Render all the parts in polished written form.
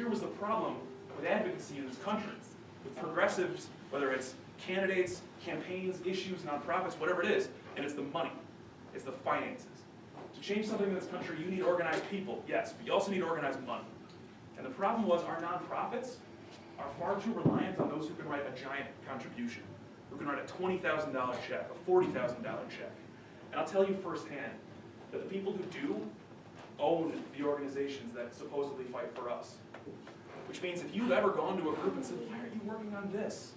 here was the problem with advocacy in this country. With progressives, whether it's candidates, campaigns, issues, nonprofits, whatever it is, and it's the money, it's the finances. To change something in this country, you need organized people, yes, but you also need organized money. And the problem was our nonprofits are far too reliant on those who can write a giant contribution, who can write a $20,000 check, a $40,000 check. And I'll tell you firsthand that the people who do own the organizations that supposedly fight for us. Which means if you've ever gone to a group and said, why are you working on this?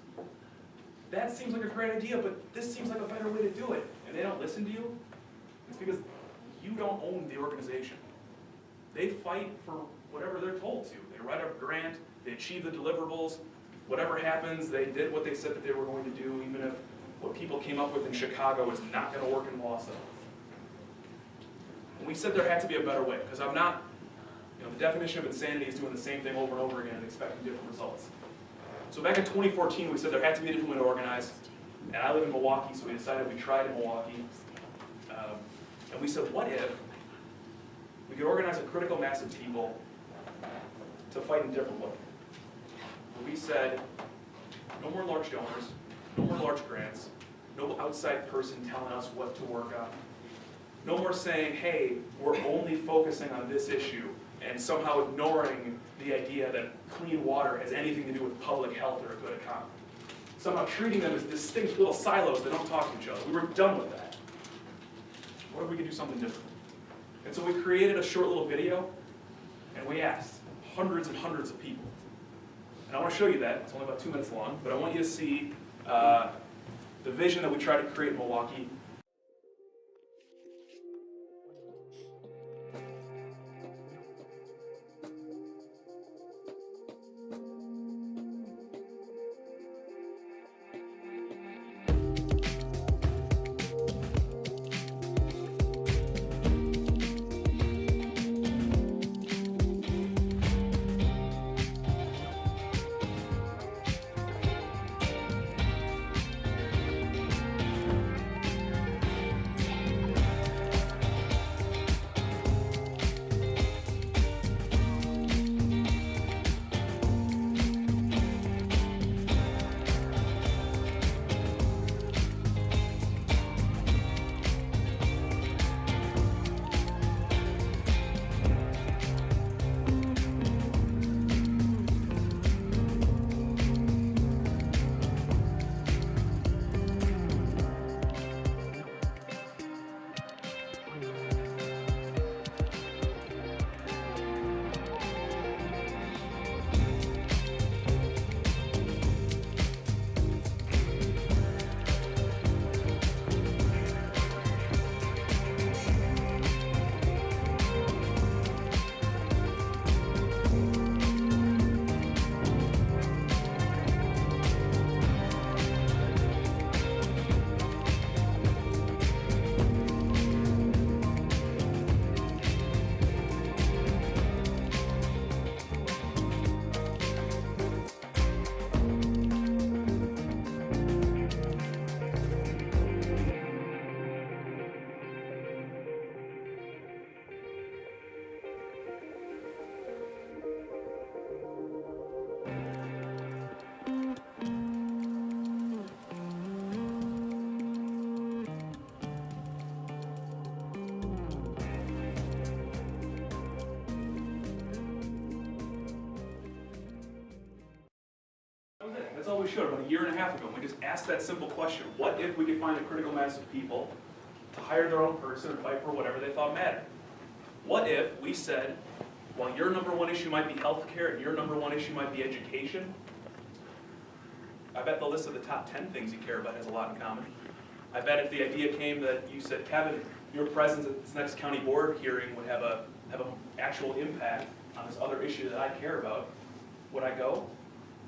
That seems like a great idea, but this seems like a better way to do it. And they don't listen to you, it's because you don't own the organization. They fight for whatever they're told to. They write a grant, they achieve the deliverables, whatever happens, they did what they said that they were going to do, even if what people came up with in Chicago is not going to work in Wausau. And we said there had to be a better way, because I'm not, the definition of insanity is doing the same thing over and over again and expecting different results. So back in 2014, we said there had to be a different way to organize, and I live in Milwaukee, so we decided we'd try it in Milwaukee. And we said, what if we could organize a critical mass of people to fight in a different way? We said, no more large donors, no more large grants, no outside person telling us what to work on. No more saying, hey, we're only focusing on this issue and somehow ignoring the idea that clean water has anything to do with public health or a good economy. Somehow treating them as distinct little silos that don't talk to each other. We were done with that. What if we could do something different? And so we created a short little video, and we asked hundreds and hundreds of people. And I want to show you that. It's only about 2 minutes long, but I want you to see the vision that we tried to create in Milwaukee. That's all we showed about a year and a half ago. We just asked that simple question. What if we could find a critical mass of people to hire their own person and fight for whatever they thought mattered? What if we said, while your number one issue might be healthcare and your number one issue might be education, I bet the list of the top 10 things you care about has a lot in common. I bet if the idea came that you said, Kevin, your presence at this next county board hearing would have an actual impact on this other issue that I care about, would I go?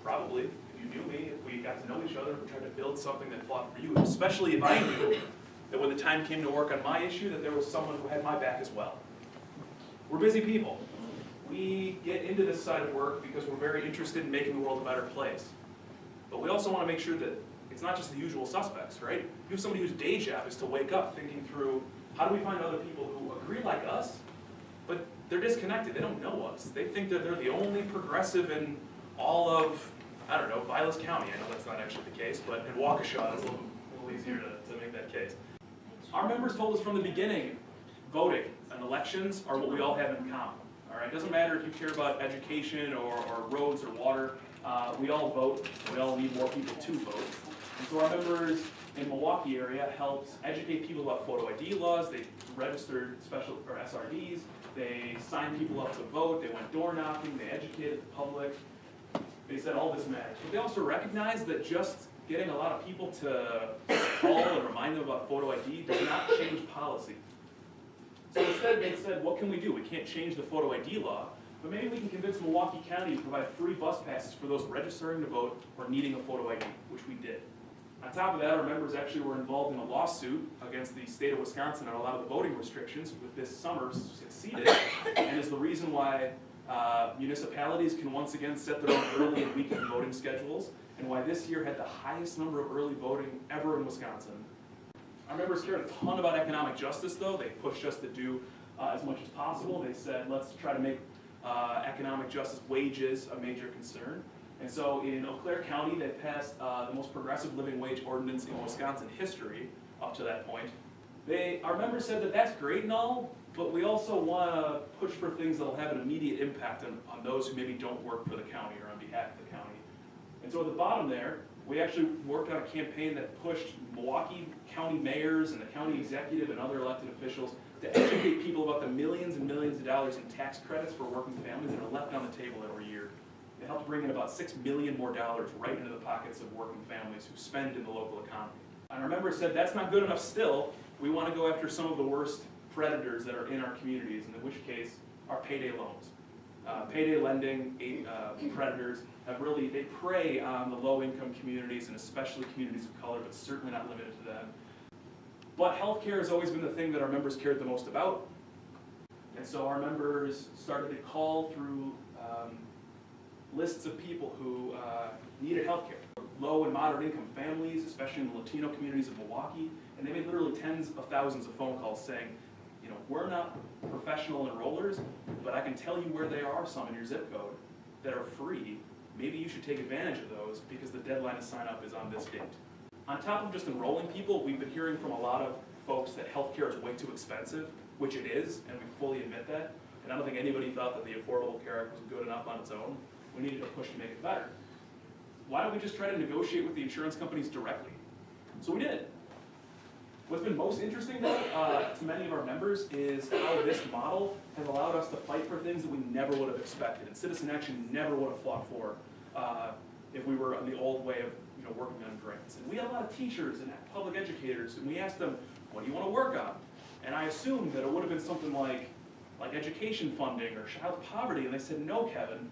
Probably. If you knew me, if we got to know each other, if we tried to build something that fought for you, especially if I knew that when the time came to work on my issue, that there was someone who had my back as well. We're busy people. We get into this side of work because we're very interested in making the world a better place. But we also want to make sure that it's not just the usual suspects, right? You have somebody whose day job is to wake up thinking through, how do we find other people who agree like us, but they're disconnected. They don't know us. They think that they're the only progressive in all of, I don't know, Vilas County. I know that's not actually the case, but in Waukesha, it's a little easier to make that case. Our members told us from the beginning, voting and elections are what we all have in common. All right, it doesn't matter if you care about education or roads or water. We all vote. We all need more people to vote. And so our members in Milwaukee area helped educate people about photo ID laws. They registered SRDs. They signed people up to vote. They went door knocking. They educated the public. They said all this matters. But they also recognized that just getting a lot of people to call and remind them about photo ID does not change policy. So instead they said, what can we do? We can't change the photo ID law, but maybe we can convince Milwaukee County to provide free bus passes for those registering to vote or needing a photo ID, which we did. On top of that, our members actually were involved in a lawsuit against the state of Wisconsin on a lot of the voting restrictions, which this summer succeeded, and is the reason why municipalities can once again set their own early and weekend voting schedules, and why this year had the highest number of early voting ever in Wisconsin. Our members cared a ton about economic justice, though. They pushed us to do as much as possible. They said, let's try to make economic justice wages a major concern. And so in Eau Claire County, they passed the most progressive living wage ordinance in Wisconsin history up to that point. Our members said that that's great and all, but we also want to push for things that will have an immediate impact on those who maybe don't work for the county or on behalf of the county. And so at the bottom there, we actually worked on a campaign that pushed Milwaukee County mayors and the county executive and other elected officials to educate people about the millions and millions of dollars in tax credits for working families that are left on the table every year. It helped bring in about $6 million more right into the pockets of working families who spend in the local economy. And our members said that's not good enough still. We want to go after some of the worst predators that are in our communities, in which case are payday loans. Payday lending predators they prey on the low-income communities and especially communities of color, but certainly not limited to them. But healthcare has always been the thing that our members cared the most about. And so our members started to call through lists of people who needed healthcare. Low and moderate income families, especially in the Latino communities of Milwaukee, and they made literally tens of thousands of phone calls saying, you know, we're not professional enrollers, but I can tell you where they are, some in your zip code, that are free. Maybe you should take advantage of those because the deadline to sign up is on this date. On top of just enrolling people, we've been hearing from a lot of folks that healthcare is way too expensive, which it is, and we fully admit that. And I don't think anybody thought that the Affordable Care Act was good enough on its own. We needed to push to make it better. Why don't we just try to negotiate with the insurance companies directly? So we did. What's been most interesting, though, to many of our members is how this model has allowed us to fight for things that we never would have expected, and Citizen Action never would have fought for if we were on the old way of working on grants. And we had a lot of teachers and public educators, and we asked them, what do you want to work on? And I assumed that it would have been something like education funding or child poverty, and they said, no, Kevin,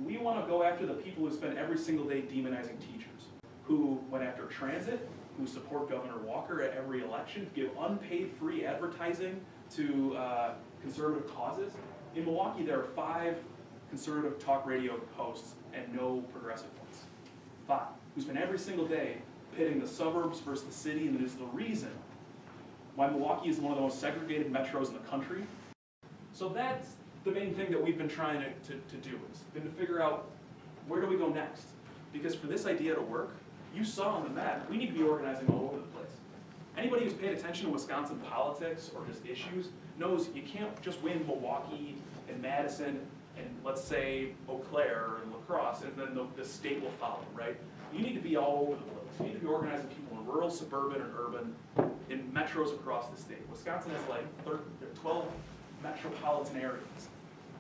we want to go after the people who spend every single day demonizing teachers, who went after transit, who support Governor Walker at every election, give unpaid free advertising to conservative causes. In Milwaukee, there are 5 conservative talk radio hosts and no progressive ones. 5, who spend every single day pitting the suburbs versus the city, and it is the reason why Milwaukee is one of the most segregated metros in the country. So that's the main thing that we've been trying to do, is been to figure out where do we go next. Because for this idea to work, you saw on the map, we need to be organizing all over the place. Anybody who's paid attention to Wisconsin politics or just issues knows you can't just win Milwaukee and Madison and let's say Eau Claire and La Crosse and then the state will follow, right? You need to be all over the place. You need to be organizing people in rural, suburban, and urban, in metros across the state. Wisconsin has like 12 metropolitan areas.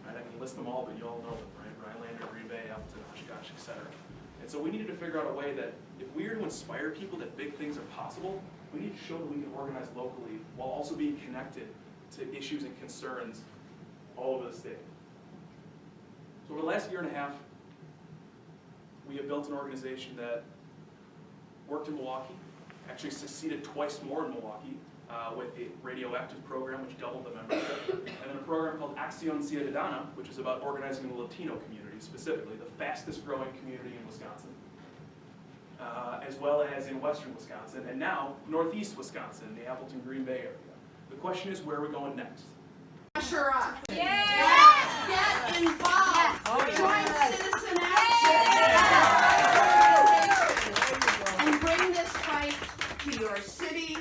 Right? I can list them all, but you all know them, right? Rhinelander, Green Bay, up to Oshkosh, etc. And so we needed to figure out a way that if we are to inspire people that big things are possible, we need to show that we can organize locally while also being connected to issues and concerns all over the state. So over the last year and a half, we have built an organization that worked in Milwaukee, actually succeeded twice more in Milwaukee with the Radioactive program, which doubled the membership, and then a program called Acción Ciudadana, which is about organizing the Latino community, specifically the fastest growing community in Wisconsin, as well as in western Wisconsin, and now northeast Wisconsin, the Appleton, Green Bay area. The question is, where are we going next? pressure up. Yes. Get involved. Yes. Join citizen action. And bring this fight to your city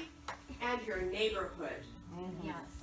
and your neighborhood. Yes.